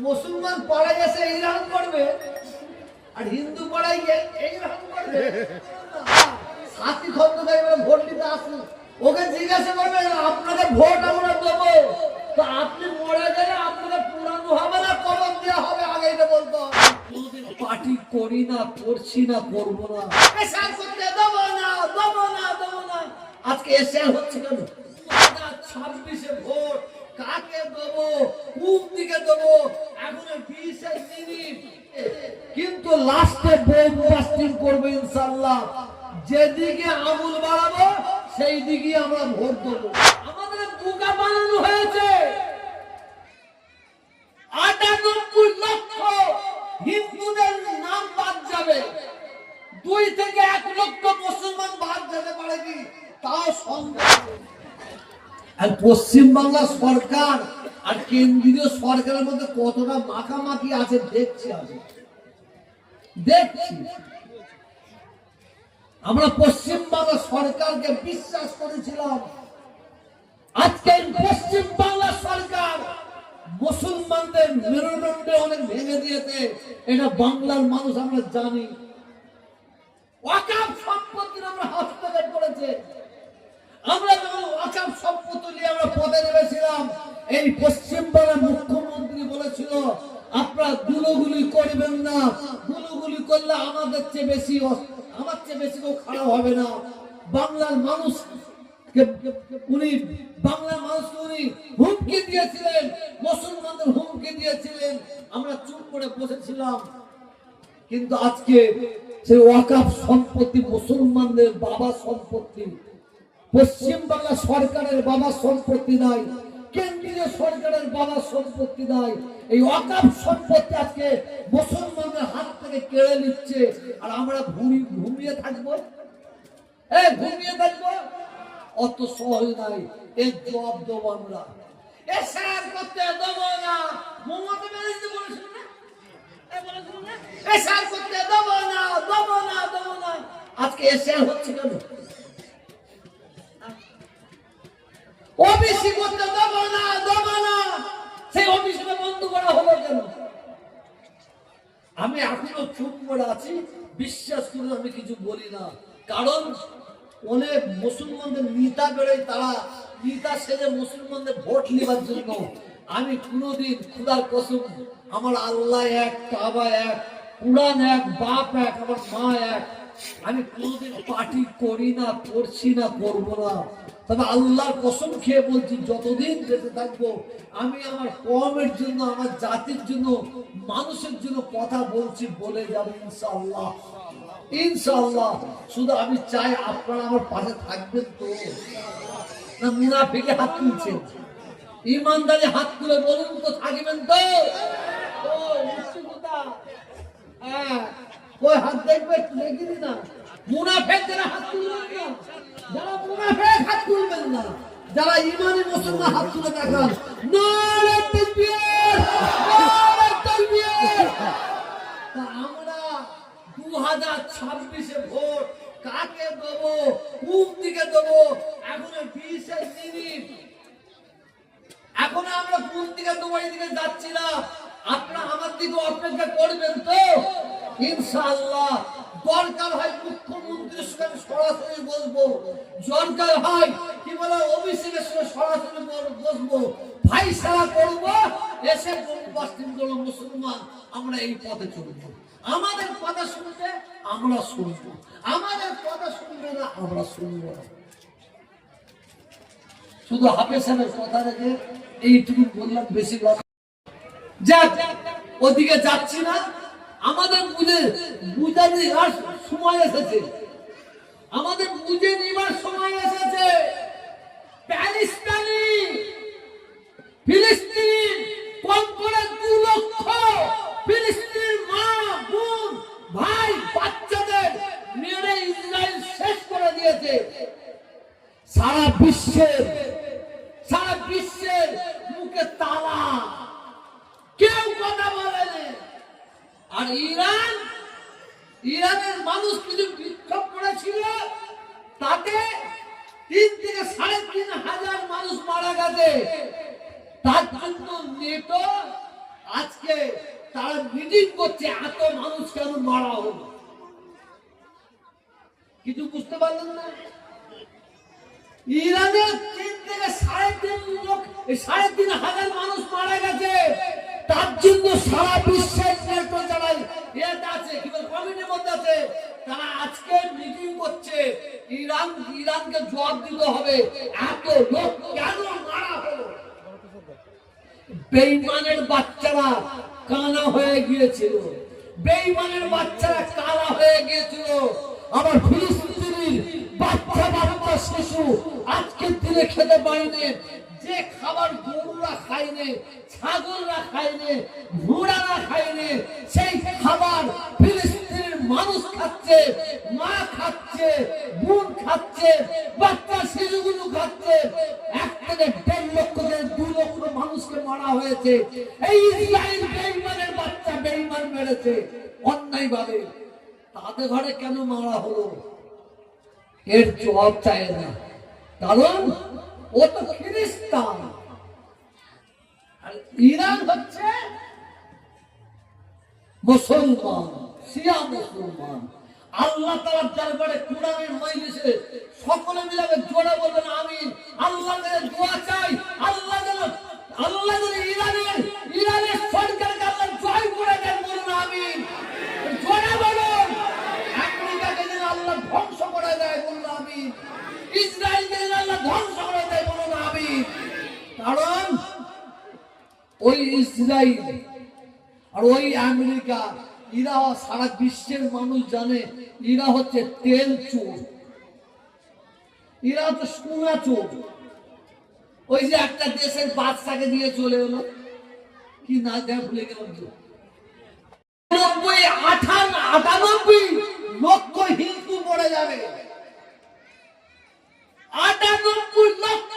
মুসলমান পাড়ায় এসে এইরকম করবে আর হিন্দু পাড়ায় এইরকম করবে। সাথী খন্দকার ভোট দিতে আসুন, ওকে জিজ্ঞাসা করবে আপনাকে ভোট আমরা দেবো, তো আপনি মরে গেলে আপনাকে পুরানো হবে না কবর দেওয়া হবে, আগে এটা বলতে হবে। কোনোদিন পার্টি করি না, করছি না, করবো না, এসআর করতে দেবো না, দেবো না, দেবো না। আজকে এসআর হচ্ছে কেন? 2026-এ ভোট কাকে দেবো, কোন দিকে দেবো, এখন 20 মিনিট, কিন্তু লাস্টে বোম বাস্টিং করবে ইনশাআল্লাহ। যেদিকে আঙুল বাড়াবো সেই দিকে আমরা ভোট দেবো। আমাদের বোকা বানানো হয়েছে। 98 লক্ষ হিন্দুদের নাম বাদ যাবে, 2 থেকে 1 লক্ষ মুসলমান বাদ যেতে পারে কি তাও সন্দেহ। আর পশ্চিমবাংলা সরকার আর কেন্দ্রীয় সরকারের মধ্যে কতটা মাখামাখি আছে দেখছি দেখছি। আমরা পশ্চিমবাংলা সরকারকে বিশ্বাস করেছিলাম, আজকে পশ্চিমবাংলা সরকার মুসলমানদের মেরুদণ্ড অনেক ভেঙে দিয়েছে। এটা বাংলার মানুষ আমরা জানি। ওয়াকফ সম্পত্তি আমরা হস্তক্ষেপ করেছে। আমরা যখন ওয়াকফ সম্পত্তি নিয়ে আমরা পদে নেমেছিলাম, এই পশ্চিমবাংলার মুখ্যমন্ত্রী বলেছিল আপনারা গুলোগুলি করবেন না, গুলোগুলি করলে আমাদের চেয়ে বেশি কেউ খারাপ হবে না। বাংলার মানুষ উনি হুমকি দিয়েছিলেন, মুসলমানদের হুমকি দিয়েছিলেন, আমরা চুপ করে বসেছিলাম। কিন্তু আজকে সেই ওয়াকফ সম্পত্তি মুসলমানদের বাবা সম্পত্তি, পশ্চিমবাংলা সরকারের বাবা সম্পত্তি নাই, কেন্দ্রীয় সরকারের বাবা সম্পত্তি নাই। এই ওয়াকফ সম্পত্তি আজকে মুসলমানদের হাত থেকে কেড়ে নিচ্ছে, আর আমরা ঘুমিয়ে থাকবো। ঘুমিয়ে থাকবো অত সহজ নাই। এর জবাব দেবো আমরা। এসআর করতে দেবো না, মমতা ব্যানার্জি বলেছিল না, এসআর করতে দেবো না, দেবো না, দেবো না। আজকে এসআর হচ্ছে কেন? ওবিসি করতে দেবো না, দেবো না, সেই ওবিসিটা বন্ধ করা হলো কেন? আমি এখনো চুপ করে আছি, বিশ্বাস করে আমি কিছু বলি না। কারণ অনেক মুসলমানদের নেতা বেরোয়, তারা নেতা সেজে মুসলমানদের ভোট নেবার জন্য। আমি কোনোদিন খুদার কসম, আমার আল্লাহ এক, কাবা এক, কুরআন এক, বাপ এক, আমার মা এক, আমি কোনোদিন পার্টি করি না, করছি না, করবো না। তবে আল্লাহর কসম খেয়ে বলছি, যতদিন বেঁচে থাকবো আমি আমার কওমের জন্য, আমার জাতির জন্য, মানুষের জন্য কথা বলছি, বলে যাবো ইনশাআল্লাহ, ইনশাআল্লাহ। শুধু আমি চাই আপনারা আমার পাশে থাকবেন তো। না মুনাফিকে হাত তুলছে, ইমানদারি হাত তুলে বলুন তো থাকবেন তো? ওই হাত দেখবে, একটু দেখি না। মুনাফিকদের হাত তুলবেন না, যারা মুনাফিক হাত তুলবেন না, যারা ইমানি মুসলমান হাত তুলে দেখান। নারে তাকবীর, নারে তাকবীর। আমরা 2026-এ ভোট কাকে দেবো, কোন দিকে দেবো, এখন 20 মিনিট, এখন আমরা কোন দিকে দেবো এই দিকে যাচ্ছি না। আপনারা আমার দিকে অপেক্ষা করবেন তো ইনশাআল্লাহ। দরকার হয় মুখ্যমন্ত্রীর সঙ্গে সরাসরি বসবো, দরকার হয় কি বলে ওবিসির সঙ্গে সরাসরি বসবো, ফাইসালা করবো, এসে বাস্তিন করবো মুসলমান। আমরা এই পথে চলবো। আমাদের কথা শুনতে আমরা শুনবো, আমাদের কথা শুনবে না আমরা শুনবো না। শুধু হাফেজ সাহেবের কথা রেখে এইটুকু বললাম, বেশি যাক, ওদিকে যাচ্ছি না। আমাদের বুঝে নেওয়ার সময় এসেছে, আমাদের বুঝে নেওয়ার সময় এসেছে। প্যালেস্টাইনি, ফিলিস্তিন, কম করে 2 লক্ষ ফিলিস্তিনের মা, বোন, ভাই, বাচ্চাদের মেরে ইসরায়েল শেষ করে দিয়েছে। সারা বিশ্বের মুখে তালা, কেউ কথা বলেনি। আর ইরানের মানুষ কিছু বিক্ষোভ করেছিল, তাতে 3 থেকে 3.5 হাজার মানুষ মারা গেছে। তার জন্য নেটো আজকে আজকে তারা মিটিং করছে এত মানুষ কেন মারা হলো, কিছু বুঝতে পারলেন না? ইরানের 3 থেকে 3.5 মানুষ মারা গেছে, তার জন্য সারা বিশ্বের নেটো যারা আছে কি বলে কমিটির মধ্যে আছে, তারা আজকে মিটিং করছে ইরানকে জবাব দিতে হবে এত লোক কেন মারা হলো। বেঈমানের বাচ্চারা কানা হয়ে গিয়েছিল, বেঈমানের বাচ্চারা কালা হয়ে গিয়েছিল। আবার ফিলিস্তিনের বাচ্চা বাচ্চা শিশু আজকের দিনে খেতে পায়নি, যে খাবার গরুরা খায়নি, ছাগলরা খায়নি, ঘোড়ারা খায়নি, সেই খাবার ফিলিস্তিনের মানুষ খাচ্ছে, মা খাচ্ছে, বোন খাচ্ছে, বাচ্চা শিশুগুলো খাচ্ছে। 1 থেকে 1.5 লক্ষ থেকে 2 লক্ষ মানুষকে মারা হয়েছে। এই ইসরায়েল বেঈমানের বাচ্চা বেঈমান মেরেছে অন্যায় ভাবে। তাদের ঘরে কেন মারা হলো এর জবাব চায় না, কারণ ও তো খ্রিস্টান আর ইরান হচ্ছে মুসলমান, শিয়া মুসলমান। আল্লাহ তাআলার দরবারে কুরআনের মজলিসে সকলে মিলে জোরে বলবেন আমিন। আল্লাহ কাছে দোয়া চাই, আল্লাহ যেন ইরানের সরকারকে আল্লাহ জয় করে দেন, বলুন আমিন। জোরে বলুন। আমেরিকাকে যেন আল্লাহ ধ্বংস করে দেয়, বলুন আমিন। ইসরায়েলকে যেন আল্লাহ ধ্বংস করে দেয়, বলুন আমিন। কারণ ওই ইসরায়েল আর ওই আমেরিকা, এরা সারা বিশ্বের মানুষ জানে এরা হচ্ছে তেল চোর, এরা হচ্ছে সোনা চোর। ওই যে একটা দেশের বাদশাকে দিয়ে চলে এলো, কি না দেয় ভুলে গেলাম, 98 লক্ষ হিন্দু মরে যাবে, 98 লক্ষ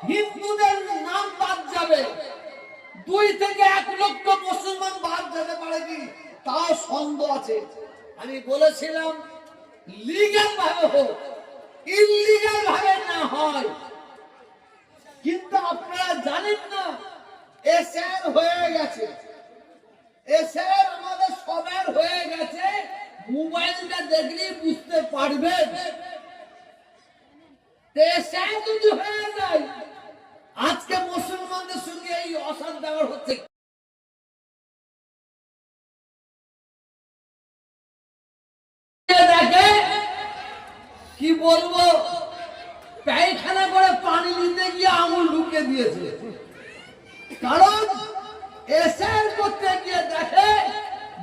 হিন্দুদের নাম বাদ যাবে, 2 থেকে 1 লক্ষ মুসলমান বাদ যেতে পারে কি তাও সন্দেহ আছে। আমি বলেছিলাম লিগ্যাল ভাবে হোক, ইললিগ্যাল ভাবে না হয়। কিন্তু আপনারা জানেন না এসআর হয়ে গেছে, এসআর আমাদের সবার হয়ে গেছে। মোবাইলটা দেখলেই বুঝতে পারবেন। এসআর যদি হয়ে যায়, আজকে মুসলমানদের সঙ্গে এই অশান্তি হচ্ছে। দেখে কি বলবো, পায়খানা করে পানি নিতে গিয়ে আঙুল ঢুকে দিয়েছে। কারণ এসআর করতে গিয়ে দেখে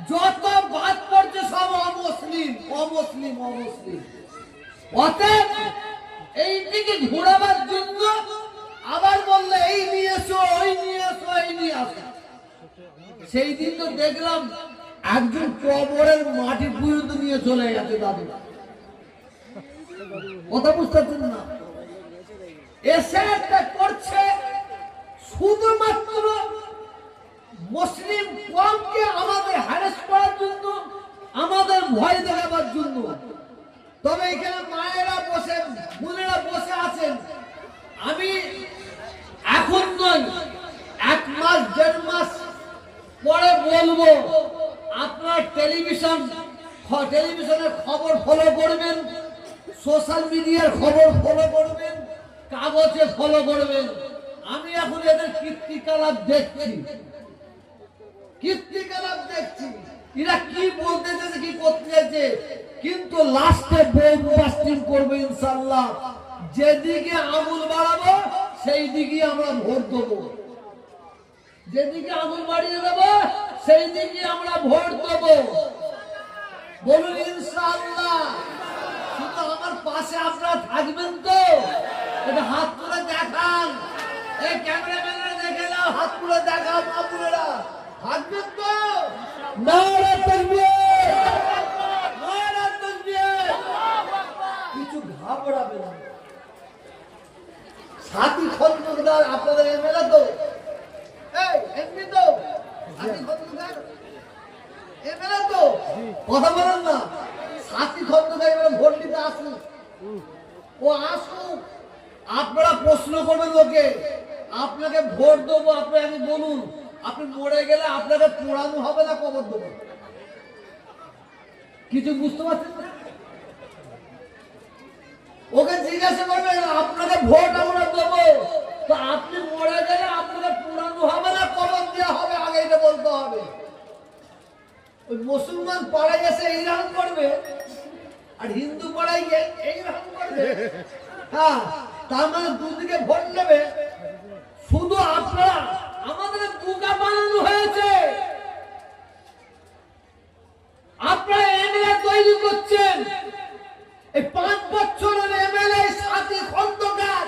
যত বাদ পড়ছে সব অমুসলিম অমুসলিম অমুসলিম। অতএব এইদিকে ঘোরাবার জন্য আবার বললে এই নিয়ে এসো, ওই নিয়ে এসো, এই নিয়ে আসো। সেই দিন তো দেখলাম একজন কবরের মাটি পর্যন্ত নিয়ে চলে গেছে দাদু। কথা বুঝতে পারছেন না? এসআরটা করছে শুধুমাত্র মুসলিম কমকে আমাদের হ্যারাস করার জন্য, আমাদের ভয় দেখাবার জন্য। তবে এখানে মায়েরা বসে, বোনেরা বসে আছেন, আমি এখন নয় 1 মাস 1.5 মাস পরে বলবো, আপনার টেলিভিশনের খবর ফলো করবেন, সোশ্যাল মিডিয়ার খবর ফলো করবেন, কাগজে ফলো করবেন। আমি এখন এদের কীর্তিকলাপ দেখছি, কীর্তিকলাপ দেখছি, এরা কি বলতে চাইছে, কি করতে চাইছে। কিন্তু লাস্টে বোমবাস্টিং করবে ইনশাআল্লাহ। যেদিকে আঙুল বাড়াবো সেই দিকে আমরা ভোট দেবো, যেদিকে আঙুল বাড়িয়ে দেবো সেই দিকে আমরা ভোট দেবো, বলুন ইনশাআল্লাহ। শুধু আমার পাশে আপনারা থাকবেন তো? এটা হাত তুলে দেখান, এই ক্যামেরাম্যানরা দেখে নাও, হাত তুলে দেখান। আপনারা থাকবেন তো? নারে তাকবীর, নারে তাকবীর। কিছু ঘাবড়াবে না। সাথী খন্দকার আপনাদের এমএলএ তো, এই এমপি তো, সাথী খন্দকার এমএলএ তো, কথা বলেন না। সাথী খন্দকার এবার ভোট দিতে আসুন, ও আসুক। আপনারা প্রশ্ন করবেন ওকে, আপনাকে ভোট দেবো, আপনাকে বলুন আপনি মরে গেলে আপনাকে পোড়ানো হবে না কবর দেবো? কিছু বুঝতে পারছেন না? ওকে জিজ্ঞাসা করবেন আপনাকে ভোট আমরা দেবো, তো আপনি মরে গেলে আপনাকে পোড়ানো হবে না কবর দেওয়া হবে, আগে এটা বলতে হবে। ওই মুসলমান পাড়ায় এসে এইরকম করবে আর হিন্দু পাড়ায় গিয়ে এইরকম করবে। হ্যাঁ, তার মানে দুদিকে ভোট নেবে। শুধু আপনারা আমাদের বোকা বানানো হয়েছে। আপনারা এমএলএ তৈরি করছেন, এই 5 বছরের এমএলএ সাথী খন্দকার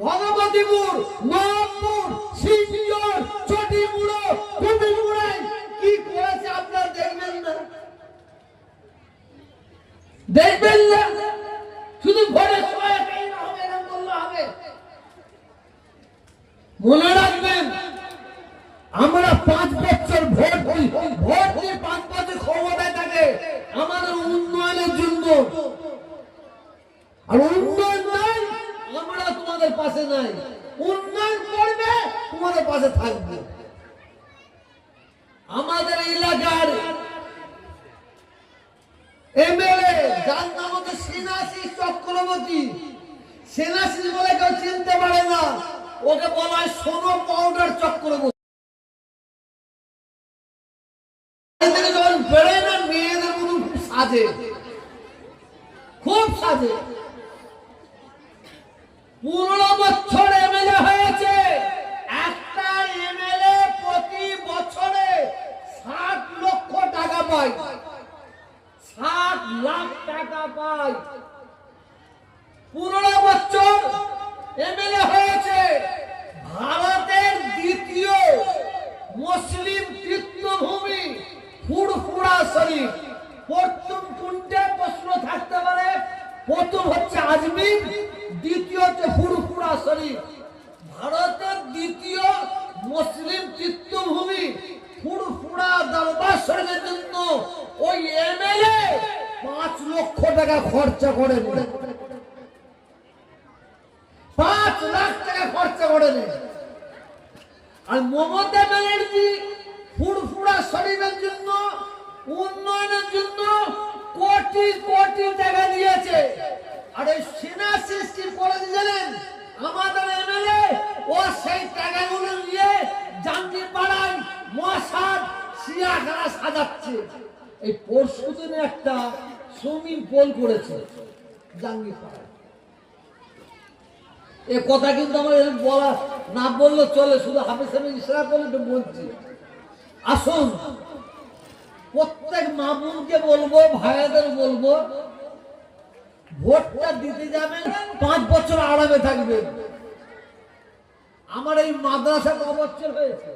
ভগবতীপুর, নবপুর, সিংজোর, চটিমুড়ো, কুটিমুড়ায় কি করেছে আপনারা দেখবেন না? দেখবেন না? শুধু ভোটের সময় হবে এরকম বললে হবে? মনে রাখবেন, আমরা 5 বছর ভোট দিই, 5 বছর ক্ষমতায় থাকে আমাদের উন্নয়নের জন্য। আর উন্নয়ন নাই, আমরা তোমাদের পাশে নাই। উন্নয়ন করবে, তোমাদের পাশে থাকবে। আমাদের এলাকার এমএলএ যার নাম হচ্ছে সেনাশিস চক্রবর্তী, সেনাশিস বলে কেউ চিনতে পারে না, ওকে বলা হয় সোনো পাউডার চক্রবর্তী। যখন বেড়ে না মেয়েদের মতো খুব সাজে, খুব সাজে। 15 বছর এমএলএ হয়েছে। একটা এমএলএ প্রতি বছরে 60 লক্ষ টাকা পায়, 60 লাখ টাকা পায়। 15 বছর এমএলএ হয়েছে। ভারতের দ্বিতীয় মুসলিম তীর্থভূমি ফুরফুরা শরীফ। প্রথম কোনটা প্রশ্ন থাকতে পারে? প্রথম হচ্ছে আজমির, দ্বিতীয় হচ্ছে ফুরফুরা শরীফ। ভারতের দ্বিতীয় মুসলিম তীর্থভূমি ফুরফুরা দরবার শরীফের জন্য ওই এমএলএ 5 লক্ষ টাকা খরচা করে, 5 লাখ টাকা খরচা করে। আর মমতা ব্যানার্জি ফুরফুরা শরীফের জন্য, উন্নয়নের জন্য কোটি কোটি টাকা দিয়েছে। আর এই সেনা সৃষ্টি করে জানেন আমাদের এমএলএ, ও সেই টাকাগুলো নিয়ে জাঙ্গি পাড়ায় মশার সিয়াখানা সাজাচ্ছে। এই পরশুদিন একটা সুইমিং পুল করেছে জাঙ্গি পাড়ায়। এ কথা কিন্তু আমার বলা না বললে চলে, শুধু হাফেজ সাহেব ইশারা করলে বলছি। আসুন, প্রত্যেক মা বোনকে বলবো, ভাইয়াদের বলবো, ভোটটা দিতে যাবেন, 5 বছর আরামে থাকবেন। আমার এই মাদ্রাসা 9 বছর হয়েছে।